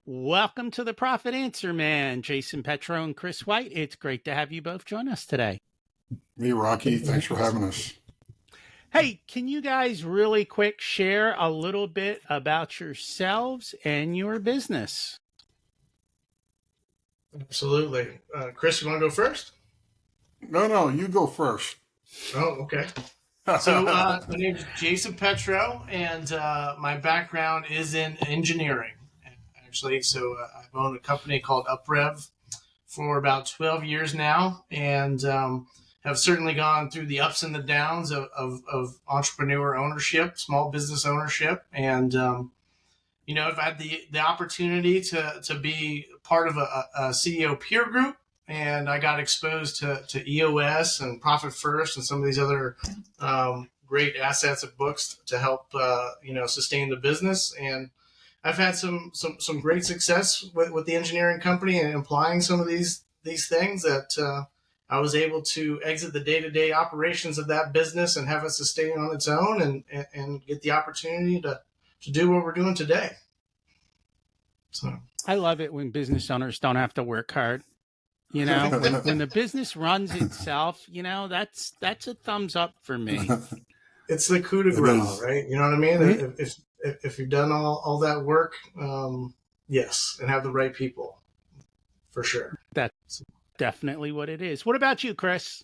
Welcome to the Profit Answer Man, Jason Petro and Chris White. It's great to have you both join us today. Hey, Rocky. Thanks for having us. Hey, can you guys really quick share a little bit about yourselves and your business? Absolutely. Chris, you want to go first? No, you go first. Oh, okay. So my name is Jason Petro, and my background is in engineering, actually. So I've owned a company called UpRev for about 12 years now, and have certainly gone through the ups and the downs of entrepreneur ownership, small business ownership, and I've had the opportunity to be part of a CEO peer group, and I got exposed to EOS and Profit First and some of these other great assets and books to help sustain the business. And I've had some great success with the engineering company and applying some of these things that I was able to exit the day-to-day operations of that business and have it sustain on its own and get the opportunity to do what we're doing today. So I love it when business owners don't have to work hard. You know, when the business runs itself, that's a thumbs up for me. It's the coup de grace, right? You know what I mean? Mm-hmm. If you've done all that work, yes, and have the right people, for sure. That's definitely what it is. What about you, Chris?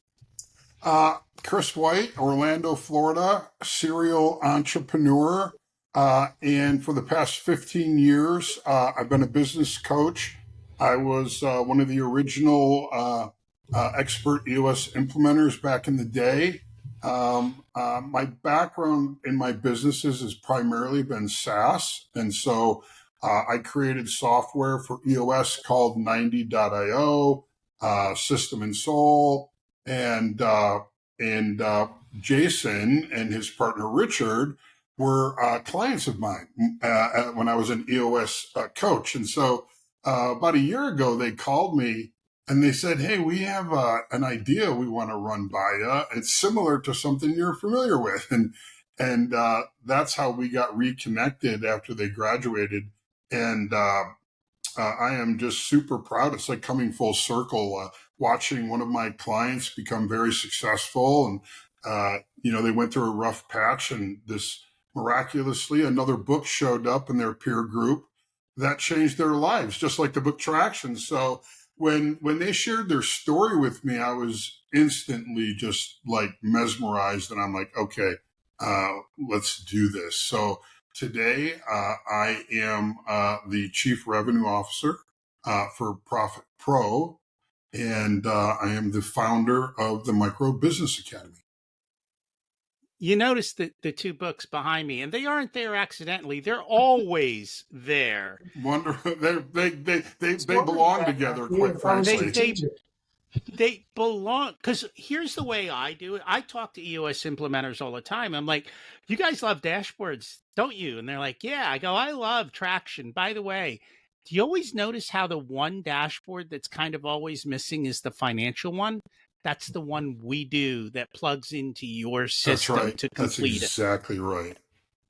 Chris White, Orlando, Florida, serial entrepreneur. And for the past 15 years, I've been a business coach. I was one of the original expert EOS implementers back in the day. My background in my businesses has primarily been SaaS. And so I created software for EOS called 90.io, System and Soul, and Jason and his partner Richard were clients of mine when I was an EOS coach. And so about a year ago, they called me and they said, hey, we have an idea we want to run by you. It's similar to something you're familiar with. And that's how we got reconnected after they graduated. And I am just super proud. It's like coming full circle, watching one of my clients become very successful. And, they went through a rough patch, and this miraculously another book showed up in their peer group that changed their lives, just like the book Traction. So when they shared their story with me, I was instantly just like mesmerized, and I'm like, okay, let's do this. So today, I am the Chief Revenue Officer for ProfitPro, and I am the founder of the Micro Business Academy. You notice the two books behind me, and they aren't there accidentally. They're always there. Wonderful. They belong together, quite frankly. They belong, because here's the way I do it. I talk to EOS implementers all the time. I'm like, you guys love dashboards, don't you? And they're like, yeah. I go, I love Traction. By the way, do you always notice how the one dashboard that's kind of always missing is the financial one? That's the one we do that plugs into your system to complete it. That's exactly right.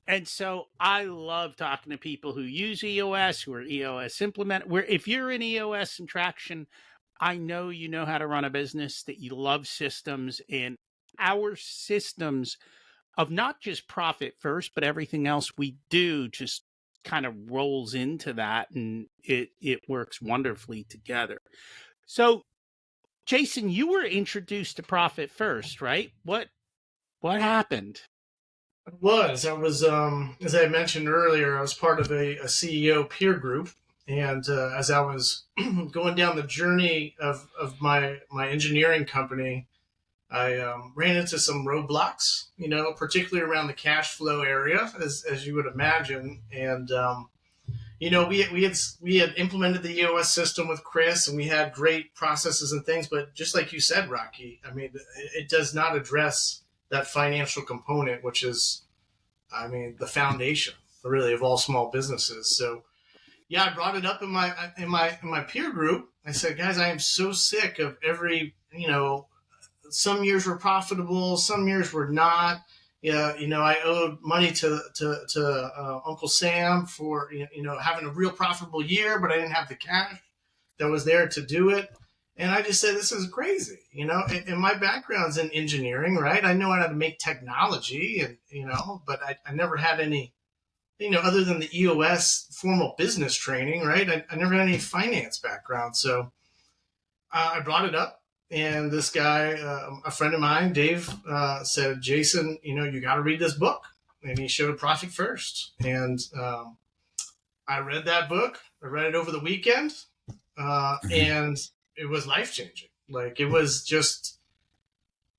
And so I love talking to people who use EOS, who are EOS implement. Where if you're in EOS and Traction, I know you know how to run a business, that you love systems, and our systems of not just Profit First, but everything else we do just kind of rolls into that, and it works wonderfully together. So, Jason, you were introduced to Profit First, right? What happened? I was, as I mentioned earlier, I was part of a CEO peer group. And as I was going down the journey of my engineering company, I ran into some roadblocks, particularly around the cash flow area, as you would imagine. And we had implemented the EOS system with Chris, and we had great processes and things. But just like you said, Rocky, I mean, it does not address that financial component, which is, the foundation, really, of all small businesses. So, yeah, I brought it up in my peer group. I said, guys, I am so sick of every, some years were profitable, some years were not. yeah, I owed money to Uncle Sam for having a real profitable year, but I didn't have the cash that was there to do it. And I just said, this is crazy, and my background's in engineering, right? I know how to make technology, and but I never had any, other than the EOS formal business training, right? I never had any finance background, so I brought it up, and this guy, a friend of mine, Dave, said, Jason, you got to read this book. And he showed Profit First. And I read that book. I read it over the weekend, and it was life changing. Like, it was just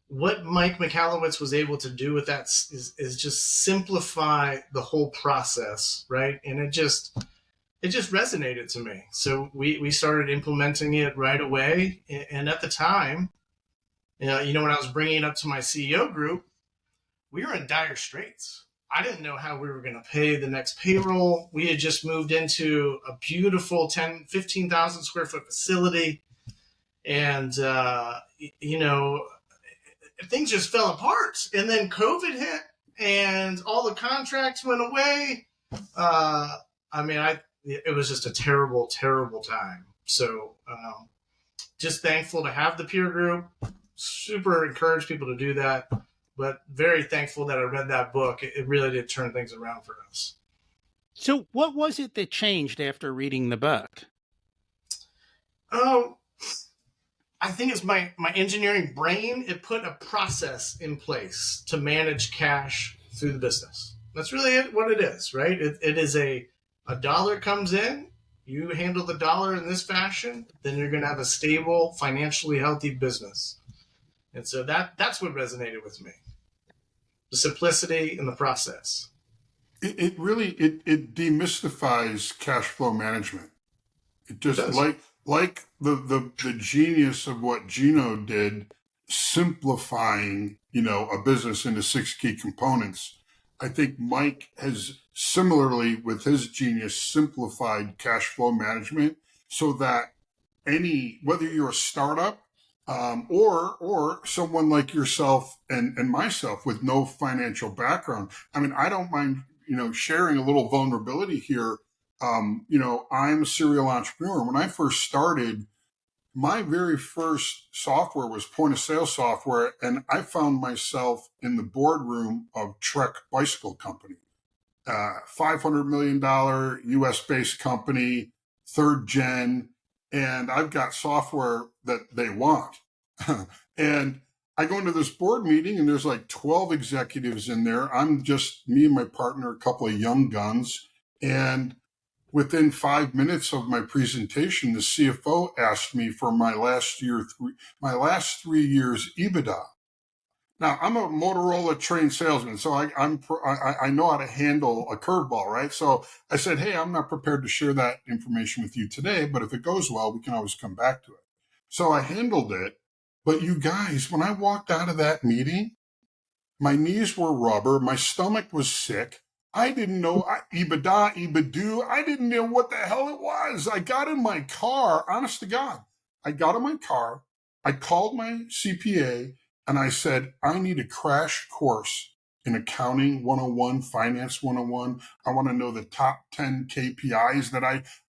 what Mike Michalowicz was able to do with that is just simplify the whole process, right? And it just resonated to me. So we started implementing it right away. And at the time, when I was bringing it up to my CEO group, we were in dire straits. I didn't know how we were going to pay the next payroll. We had just moved into a beautiful 15,000 square foot facility. And, things just fell apart. And then COVID hit and all the contracts went away. It was just a terrible, terrible time. So just thankful to have the peer group. Super encourage people to do that. But very thankful that I read that book. It really did turn things around for us. So what was it that changed after reading the book? I think it's my engineering brain. It put a process in place to manage cash through the business. That's really what it is, right? It is a dollar comes in, you handle the dollar in this fashion, then you're going to have a stable, financially healthy business. And so that's what resonated with me. The simplicity in the process. It really demystifies cash flow management. It just like the genius of what Gino did, simplifying, a business into 6 key components. I think Mike has similarly, with his genius, simplified cash flow management so that whether you're a startup or someone like yourself and myself with no financial background. I mean, I don't mind, sharing a little vulnerability here. I'm a serial entrepreneur. When I first started, my very first software was point of sale software, and I found myself in the boardroom of Trek Bicycle Company, $500 million US based company, 3rd gen, and I've got software that they want. And I go into this board meeting and there's like 12 executives in there. I'm just me and my partner, a couple of young guns. And within 5 minutes of my presentation, the CFO asked me for my last 3 years EBITDA. Now, I'm a Motorola trained salesman, so I know how to handle a curveball, right? So I said, hey, I'm not prepared to share that information with you today, but if it goes well, we can always come back to it. So I handled it. But you guys, when I walked out of that meeting, my knees were rubber, my stomach was sick. I didn't know EBITDA, EBITDA. I didn't know what the hell it was. I got in my car, honest to God. I got in my car. I called my CPA and I said, I need a crash course in accounting 101, finance 101. I want to know the top 10 KPIs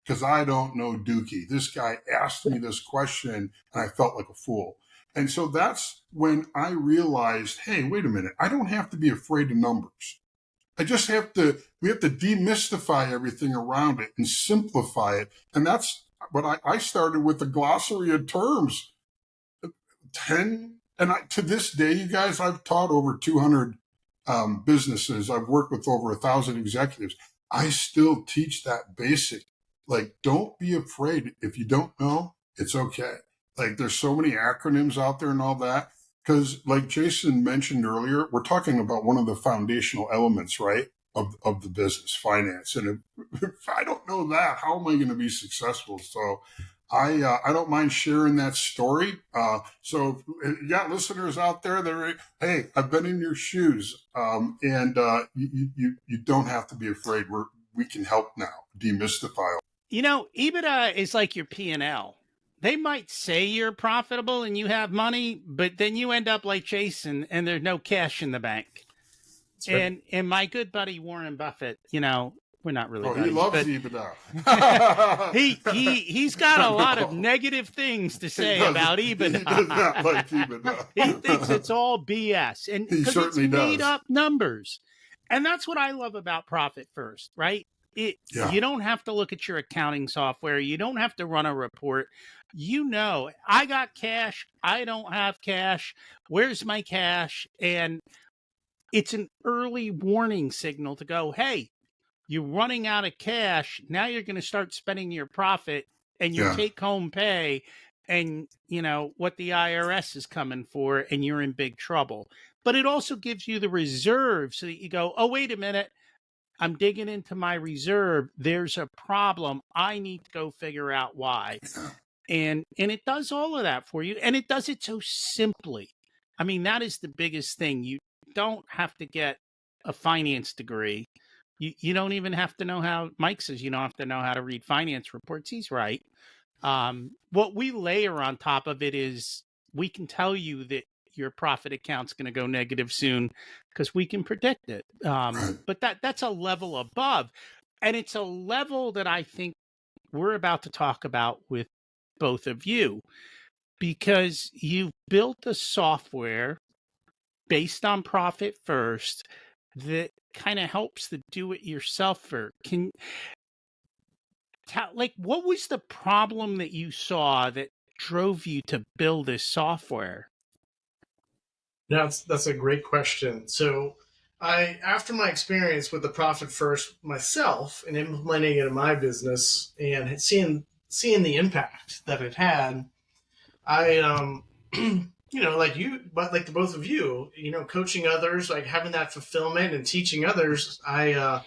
because I don't know Dookie. This guy asked me this question and I felt like a fool. And so that's when I realized, hey, wait a minute. I don't have to be afraid of numbers. We have to demystify everything around it and simplify it. And that's what I started with, the glossary of terms. 10, and to this day, you guys, I've taught over 200 businesses. I've worked with over 1,000 executives. I still teach that basic. Like, don't be afraid. If you don't know, it's okay. Like, there's so many acronyms out there and all that. Because like Jason mentioned earlier, we're talking about one of the foundational elements, right, of the business, finance. And if I don't know that, how am I going to be successful? So I don't mind sharing that story. So you got listeners out there that are, hey, I've been in your shoes, and you don't have to be afraid. We can help now demystify. EBITDA is like your P&L. They might say you're profitable and you have money, but then you end up like Jason and there's no cash in the bank. right. And my good buddy Warren Buffett, we're not really Oh, he buddies, loves but EBITDA. he's got a lot of No, negative things to he say doesn't. about He does not like EBITDA. He thinks EBITDA. it's all BS, and He because it's certainly made does. up numbers. And that's what I love about Profit First, right? Yeah, You don't have to look at your accounting software. You don't have to run a report. I got cash. I don't have cash. Where's my cash? And it's an early warning signal to go, hey, you're running out of cash. Now you're going to start spending your profit and your yeah, take home pay and, what the IRS is coming for, and you're in big trouble. But it also gives you the reserve so that you go, oh, wait a minute. I'm digging into my reserve. There's a problem. I need to go figure out why. yeah. And it does all of that for you. And it does it so simply. I mean, that is the biggest thing. You don't have to get a finance degree. You don't even have to know how, Mike says you don't have to know how to read finance reports. He's right. What we layer on top of it is we can tell you that your profit account's going to go negative soon because we can predict it. Right. But that's a level above. And it's a level that I think we're about to talk about with both of you, because you've built a software based on Profit First that kind of helps the do-it-yourselfer. Can what was the problem that you saw that drove you to build this software? That's a great question. So after my experience with the Profit First myself and implementing it in my business and seeing the impact that it had, I like you, but like the both of you, coaching others, like having that fulfillment and teaching others, I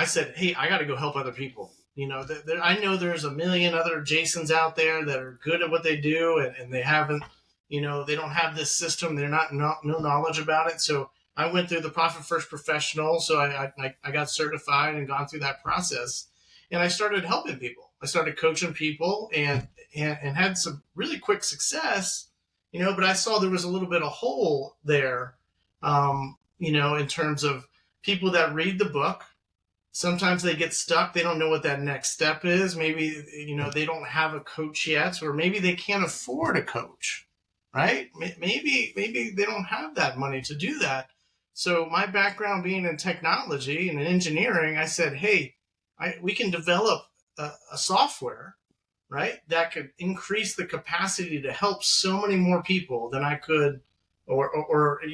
said, hey, I got to go help other people. I know there's a million other Jasons out there that are good at what they do, and they haven't, they don't have this system. They're no knowledge about it. So I went through the Profit First Professional. So I got certified and gone through that process, and I started helping people. I started coaching people and had some really quick success, but I saw there was a little bit of hole there, in terms of people that read the book. Sometimes they get stuck. They don't know what that next step is. Maybe, they don't have a coach yet, or maybe they can't afford a coach, right? Maybe they don't have that money to do that. So my background being in technology and in engineering, I said, hey, we can develop a software, right, that could increase the capacity to help so many more people than I could, or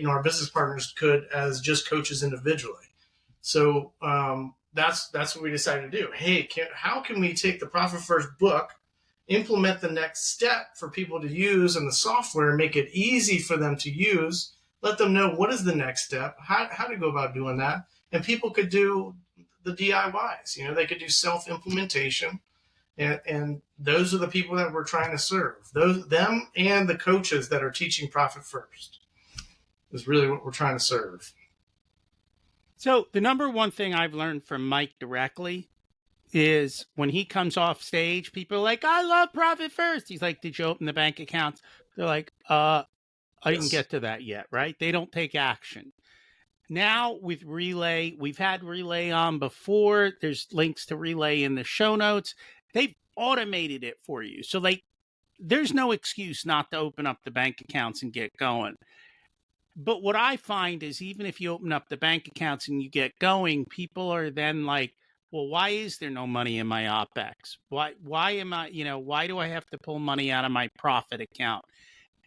our business partners could as just coaches individually. So that's what we decided to do. Hey, how can we take the Profit First book, implement the next step for people to use in the software, make it easy for them to use, let them know what is the next step, how to go about doing that, and people could do the DIYs. They could do self-implementation, and those are the people that we're trying to serve. Them and the coaches that are teaching Profit First is really what we're trying to serve. So the number one thing I've learned from Mike directly is when he comes off stage, people are like, I love Profit First. He's like, did you open the bank accounts? They're like, I didn't get to that yet, right? They don't take action. Now with Relay, we've had Relay on before. There's links to Relay in the show notes. They've automated it for you. So there's no excuse not to open up the bank accounts and get going. But what I find is even if you open up the bank accounts and you get going, people are then like, well, why is there no money in my OPEX? Why am I, why do I have to pull money out of my profit account?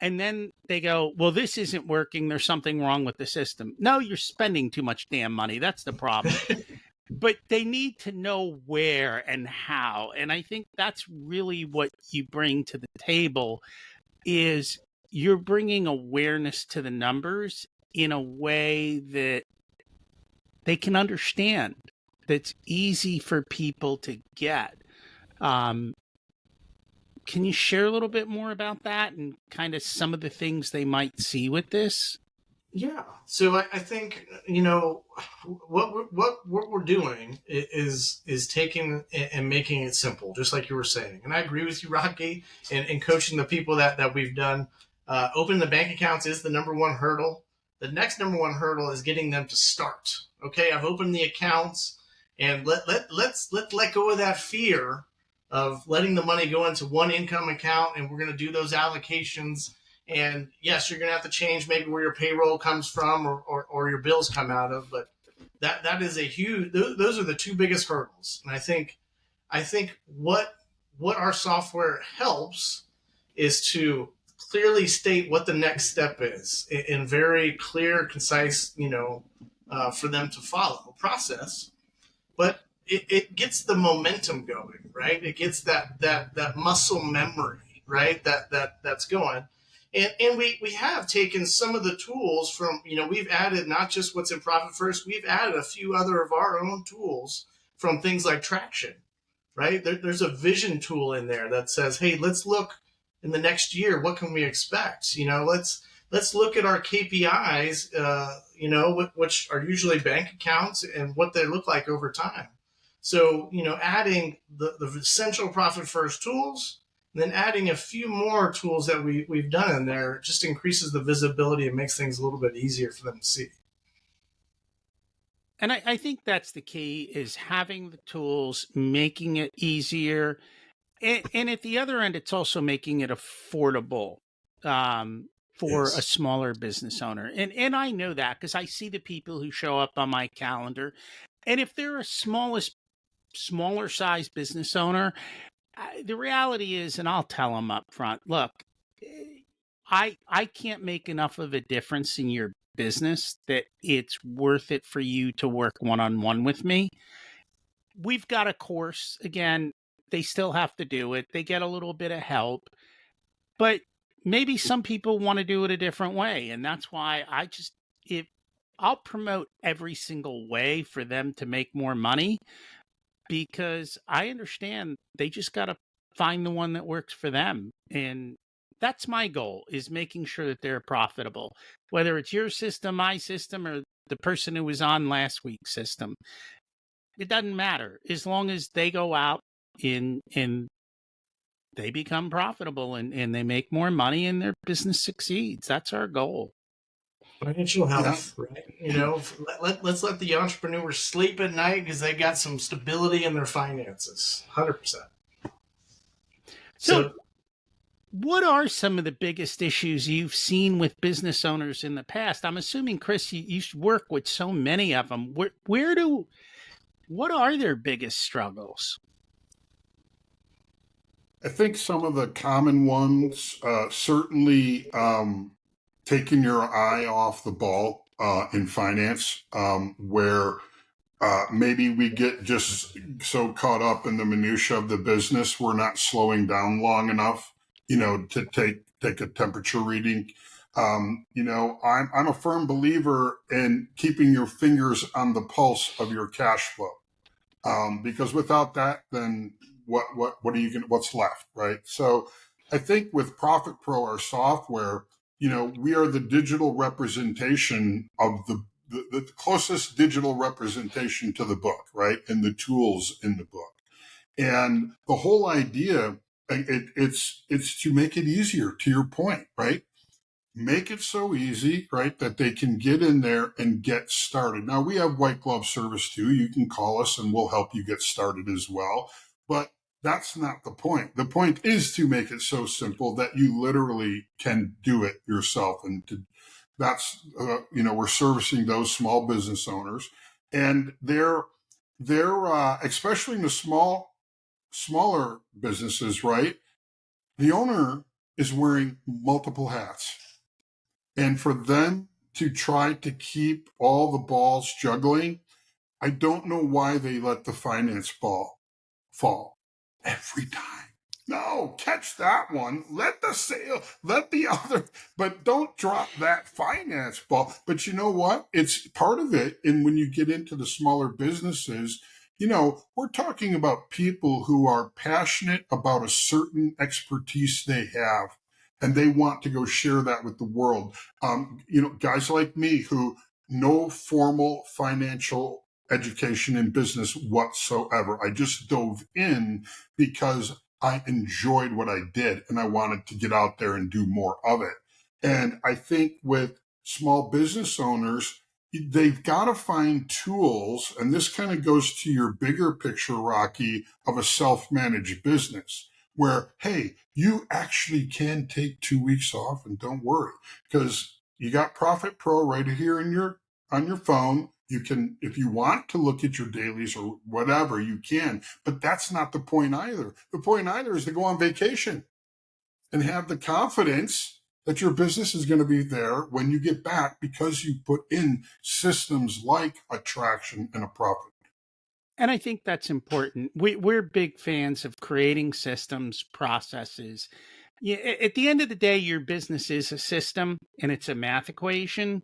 And then they go, well, this isn't working. There's something wrong with the system. No, you're spending too much damn money. That's the problem. But they need to know where and how. And I think that's really what you bring to the table is you're bringing awareness to the numbers in a way that they can understand, that's easy for people to get. Can you share a little bit more about that and kind of some of the things they might see with this? Yeah. So I think what we're doing is taking and making it simple, just like you were saying. And I agree with you, Rocky, and coaching the people that we've done. Opening the bank accounts is the number one hurdle The next number one hurdle is getting them to start. Okay, I've opened the accounts, and let's let go of that fear of letting the money go into one income account, and we're going to do those allocations. And yes, you're going to have to change maybe where your payroll comes from, or your bills come out of, but that is a huge. Those are the two biggest hurdles. And I think what our software helps is to clearly state what the next step is in very clear, concise, for them to follow process. But it gets the momentum going, right? It gets that muscle memory, right? That's going. And we have taken some of the tools from, we've added not just what's in Profit First, we've added a few other of our own tools from things like Traction, right? There's a vision tool in there that says, hey, let's look in the next year. What can we expect? Let's look at our KPIs, which are usually bank accounts and what they look like over time. So, adding the essential Profit First tools, and then adding a few more tools that we've done in there just increases the visibility and makes things a little bit easier for them to see. And I think that's the key, is having the tools, making it easier. And at the other end, it's also making it affordable for Yes. a smaller business owner. And I know that because I see the people who show up on my calendar. And if they're a smaller size business owner, the reality is, and I'll tell them up front, look, I can't make enough of a difference in your business that it's worth it for you to work one-on-one with me. We've got a course. Again, they still have to do it. They get a little bit of help, but maybe some people want to do it a different way. And that's why I'll promote every single way for them to make more money, because I understand they just got to find the one that works for them. And that's my goal, is making sure that they're profitable, whether it's your system, my system, or the person who was on last week's system. It doesn't matter, as long as they go out and they become profitable and they make more money and their business succeeds. That's our goal. Financial Yeah. health, right? Let's let the entrepreneurs sleep at night because they got some stability in their finances. 100%. So what are some of the biggest issues you've seen with business owners in the past? I'm assuming, Chris, you work with so many of them. What are their biggest struggles? I think some of the common ones, certainly taking your eye off the ball in finance, where maybe we get just so caught up in the minutia of the business, we're not slowing down long enough, to take a temperature reading. I'm a firm believer in keeping your fingers on the pulse of your cash flow, because without that, then what are you going? What's left, right? So I think with ProfitPro, our software, we are the digital representation of the closest digital representation to the book, right? And the tools in the book. And the whole idea, it's to make it easier, to your point, right? Make it so easy, right, that they can get in there and get started. Now, we have white glove service too. You can call us and we'll help you get started as well. But that's not the point. The point is to make it so simple that you literally can do it yourself. And that's, we're servicing those small business owners. And they're especially in the smaller businesses, right? The owner is wearing multiple hats. And for them to try to keep all the balls juggling, I don't know why they let the finance ball fall every time. No, catch that one. Let the other, but don't drop that finance ball. But you know what? It's part of it. And when you get into the smaller businesses, we're talking about people who are passionate about a certain expertise they have, and they want to go share that with the world. Guys like me who no formal financial education in business whatsoever. I just dove in because I enjoyed what I did and I wanted to get out there and do more of it. And I think with small business owners, they've got to find tools. And this kind of goes to your bigger picture, Rocky, of a self-managed business where, hey, you actually can take 2 weeks off and don't worry, because you got ProfitPro right here on your phone. You can, if you want to look at your dailies or whatever, you can, but that's not the point either. The point either is to go on vacation and have the confidence that your business is going to be there when you get back because you put in systems like attraction and a profit. And I think that's important. We're big fans of creating systems, processes. Yeah, at the end of the day, your business is a system and it's a math equation.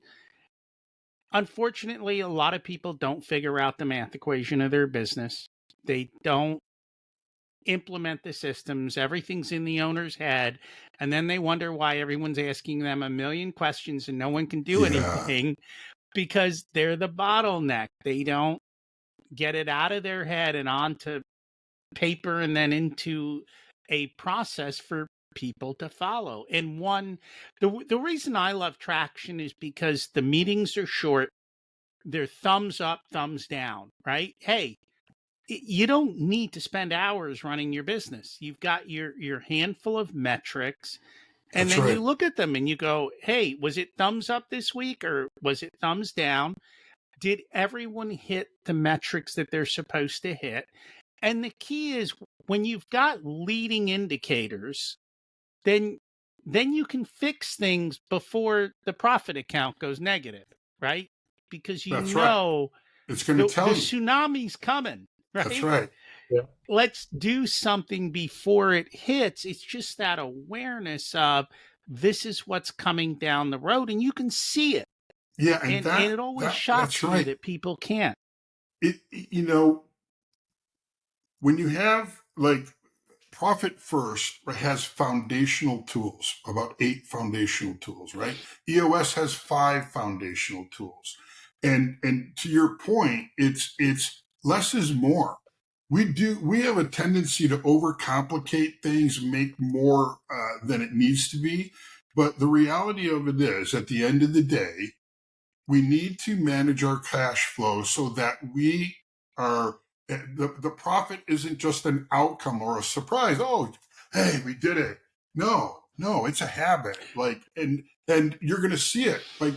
Unfortunately, a lot of people don't figure out the math equation of their business. They don't implement the systems. Everything's in the owner's head. And then they wonder why everyone's asking them a million questions and no one can do anything because they're the bottleneck. They don't get it out of their head and onto paper and then into a process for people to follow. And the reason I love traction is because the meetings are short. They're thumbs up, thumbs down, right? Hey, you don't need to spend hours running your business. You've got your handful of metrics, and That's then right. you look at them and you go, hey, was it thumbs up this week or was it thumbs down? Did everyone hit the metrics that they're supposed to hit? And the key is when you've got leading indicators, then you can fix things before the profit account goes negative, right? Because you That's right. know It's going to the tell you. tsunami's coming, right? That's right. Yeah. Let's do something before it hits. It's just that awareness of this is what's coming down the road, and you can see it. Yeah, And it always shocks that's me right. that people can't. You know, when you have like Profit First has foundational tools, about 8 foundational tools, right? EOS has 5 foundational tools. And to your point, it's less is more. We have a tendency to overcomplicate things, make more than it needs to be. But the reality of it is, at the end of the day, we need to manage our cash flow so that we are the profit isn't just an outcome or a surprise. Oh, hey, we did it. No, it's a habit. Like, and you're going to see it like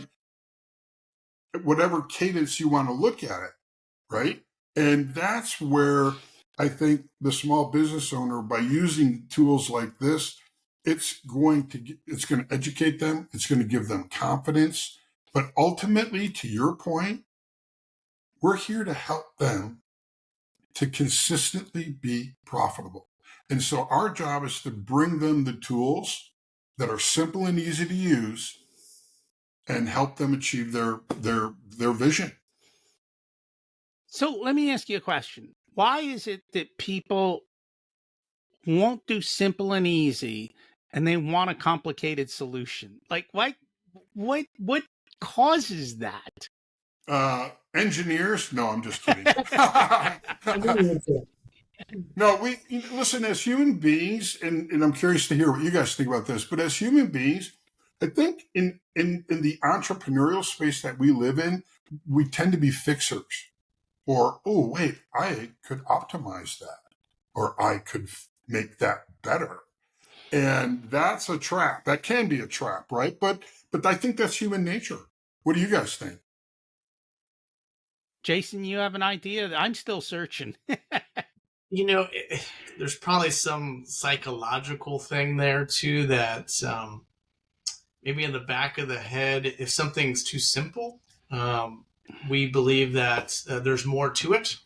whatever cadence you want to look at it, right? And that's where I think the small business owner, by using tools like this, it's going to educate them. It's going to give them confidence. But ultimately, to your point, we're here to help them to consistently be profitable. And so our job is to bring them the tools that are simple and easy to use and help them achieve their vision. So let me ask you a question. Why is it that people won't do simple and easy and they want a complicated solution? Like what causes that? Engineers? No, I'm just kidding. No, we listen as human beings, and I'm curious to hear what you guys think about this. But as human beings, I think in the entrepreneurial space that we live in, we tend to be fixers. Or, oh wait, I could optimize that, or I could make that better, and that's a trap. That can be a trap, right? But I think that's human nature. What do you guys think? Jason, you have an idea? I'm still searching. You know, there's probably some psychological thing there too that maybe in the back of the head, if something's too simple, we believe that there's more to it,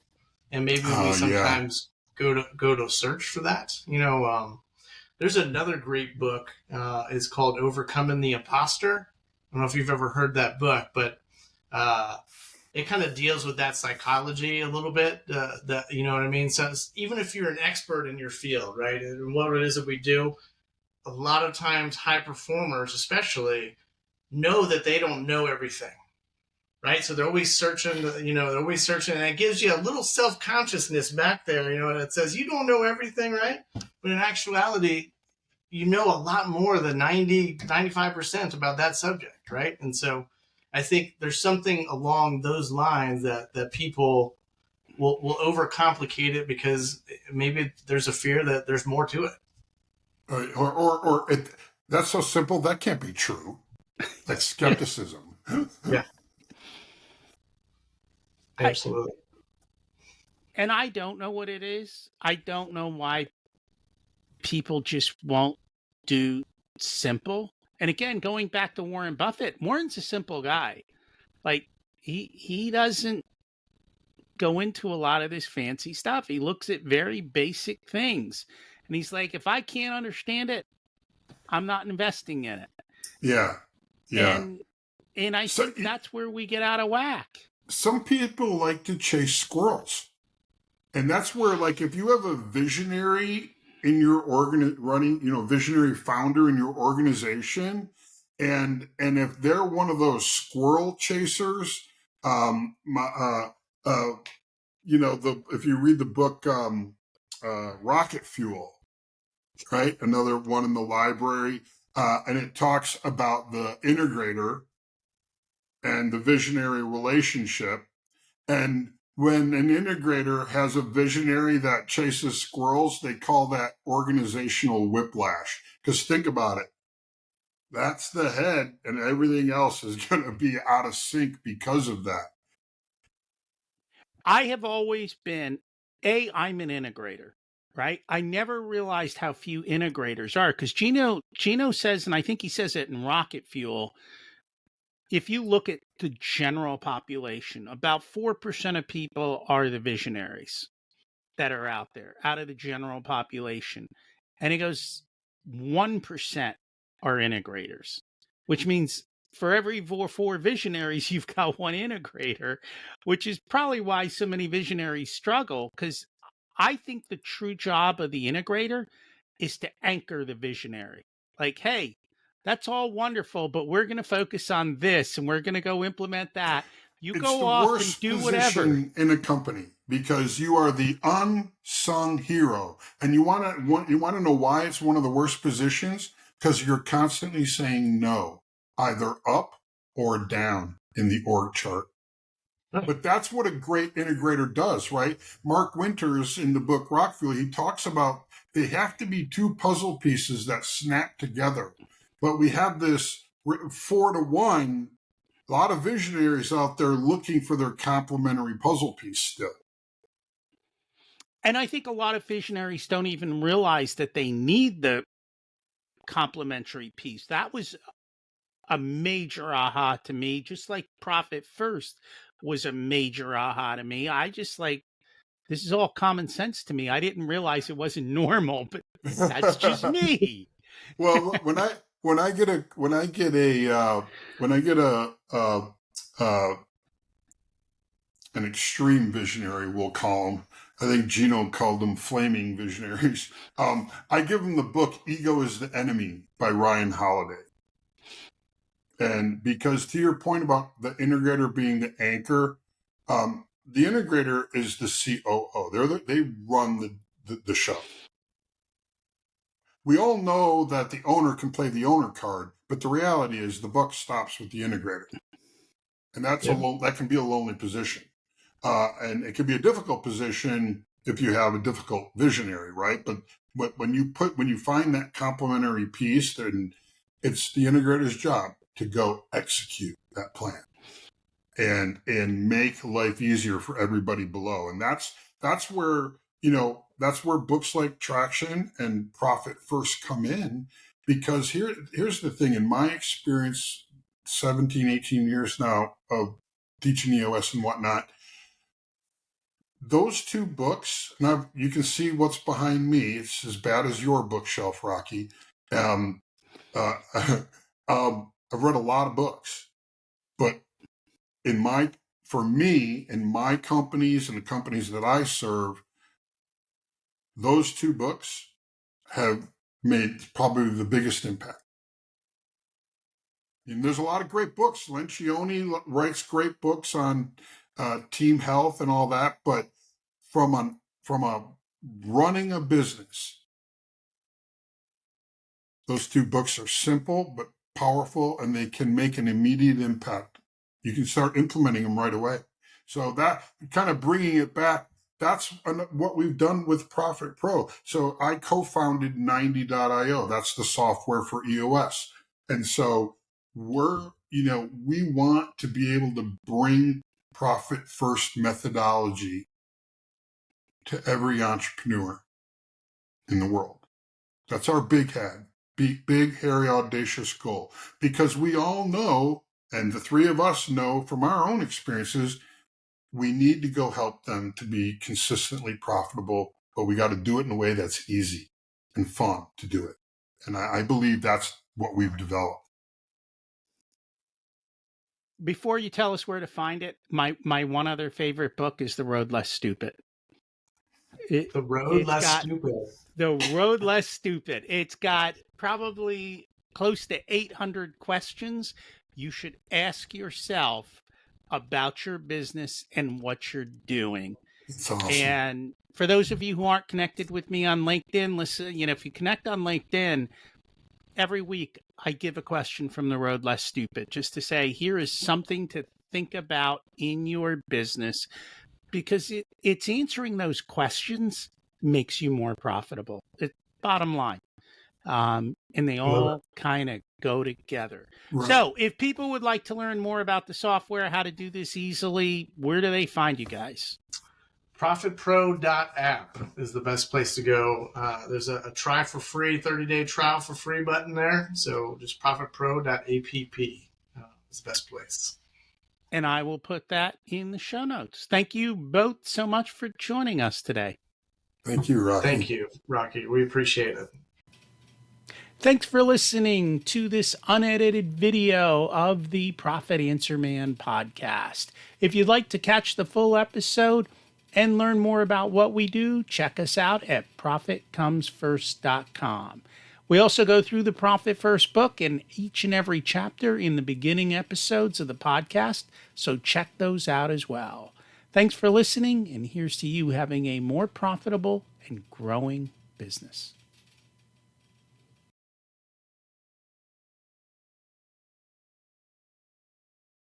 and maybe we sometimes go to search for that. You know, there's another great book. It's called Overcoming the Imposter. I don't know if you've ever heard that book, but it kind of deals with that psychology a little bit. That, you know what I mean? So even if you're an expert in your field, right, and what it is that we do, a lot of times high performers, especially, know that they don't know everything, right? So they're always searching. They're always searching, and it gives you a little self-consciousness back there. You know, that says you don't know everything, right? But in actuality, you know a lot more than 95% about that subject, right? And so I think there's something along those lines that people will overcomplicate it because maybe there's a fear that there's more to it. That's so simple that can't be true. That's skepticism. Yeah, I, absolutely. and I don't know what it is. I don't know why people just won't do simple. And again, going back to Warren Buffett, Warren's a simple guy. Like he doesn't go into a lot of this fancy stuff. He looks at very basic things. And he's like, if I can't understand it, I'm not investing in it. Yeah. Yeah. And I So think that's where we get out of whack. some people like to chase squirrels. And that's where, like, if you have a visionary in your visionary founder in your organization, and if they're one of those squirrel chasers, if you read the book Rocket Fuel, right, another one in the library, and it talks about the integrator and the visionary relationship, and when an integrator has a visionary that chases squirrels, they call that organizational whiplash. Because think about it. That's the head, and everything else is going to be out of sync because of that. I have always been, I'm an integrator, right? I never realized how few integrators are because Gino says, and I think he says it in Rocket Fuel, if you look at the general population, about 4% of people are the visionaries that are out there, out of the general population. And he goes, 1% are integrators, which means for every four visionaries, you've got one integrator, which is probably why so many visionaries struggle. Because I think the true job of the integrator is to anchor the visionary. Like, hey, that's all wonderful, but we're going to focus on this and we're going to go implement that. You It's go the off and worst do whatever. position in a company because you are the unsung hero, and you want to know why it's one of the worst positions, because you're constantly saying no, either up or down in the org chart. But that's what a great integrator does, right? Mark Winters in the book Rockfield, he talks about they have to be two puzzle pieces that snap together. But we have this 4-to-1. A lot of visionaries out there looking for their complementary puzzle piece still. And I think a lot of visionaries don't even realize that they need the complementary piece. That was a major aha to me, just like Profit First was a major aha to me. I just like, this is all common sense to me. I didn't realize it wasn't normal, but that's just me. Well, when I get an extreme visionary, we'll call them. I think Gino called them flaming visionaries. I give them the book "Ego is the Enemy" by Ryan Holiday. And because to your point about the integrator being the anchor, the integrator is the COO. They run the show. We all know that the owner can play the owner card, but the reality is the buck stops with the integrator, and that can be a lonely position, and it can be a difficult position if you have a difficult visionary, right? But when you find that complementary piece, then it's the integrator's job to go execute that plan and make life easier for everybody below. And that's where books like Traction and Profit First come in, because here's the thing. In my experience, 17, 18 years now of teaching EOS and whatnot, those two books, now you can see what's behind me. It's as bad as your bookshelf, Rocky. I've read a lot of books, but for me, in my companies and the companies that I serve, those two books have made probably the biggest impact. And there's a lot of great books. Lencioni writes great books on team health and all that, but from a running a business, Those two books are simple but powerful, and they can make an immediate impact. You can start implementing them right away. So that kind of bringing it back, that's what we've done with Profit Pro. So I co-founded 90.io. That's the software for EOS. And so we want to be able to bring profit first methodology to every entrepreneur in the world. That's our big hairy, audacious goal. Because we all know, and the three of us know from our own experiences, we need to go help them to be consistently profitable, but we got to do it in a way that's easy and fun to do it. And I believe that's what we've developed. Before you tell us where to find it, my one other favorite book is The Road Less Stupid. The Road Less Stupid. The Road Less Stupid. It's got probably close to 800 questions you should ask yourself about your business and what you're doing. It's awesome. And for those of you who aren't connected with me on LinkedIn, listen, if you connect on LinkedIn, every week I give a question from The Road Less Stupid, just to say, here is something to think about in your business, because it's answering those questions makes you more profitable. Bottom line. And they all kind of go together. Right. So if people would like to learn more about the software, how to do this easily, where do they find you guys? ProfitPro.app is the best place to go. There's a try for free, 30-day trial for free button there. So just ProfitPro.app is the best place. And I will put that in the show notes. Thank you both so much for joining us today. Thank you, Rocky. Thank you, Rocky. We appreciate it. Thanks for listening to this unedited video of the Profit Answer Man podcast. If you'd like to catch the full episode and learn more about what we do, check us out at ProfitComesFirst.com. We also go through the Profit First book in each and every chapter in the beginning episodes of the podcast, so check those out as well. Thanks for listening, and here's to you having a more profitable and growing business.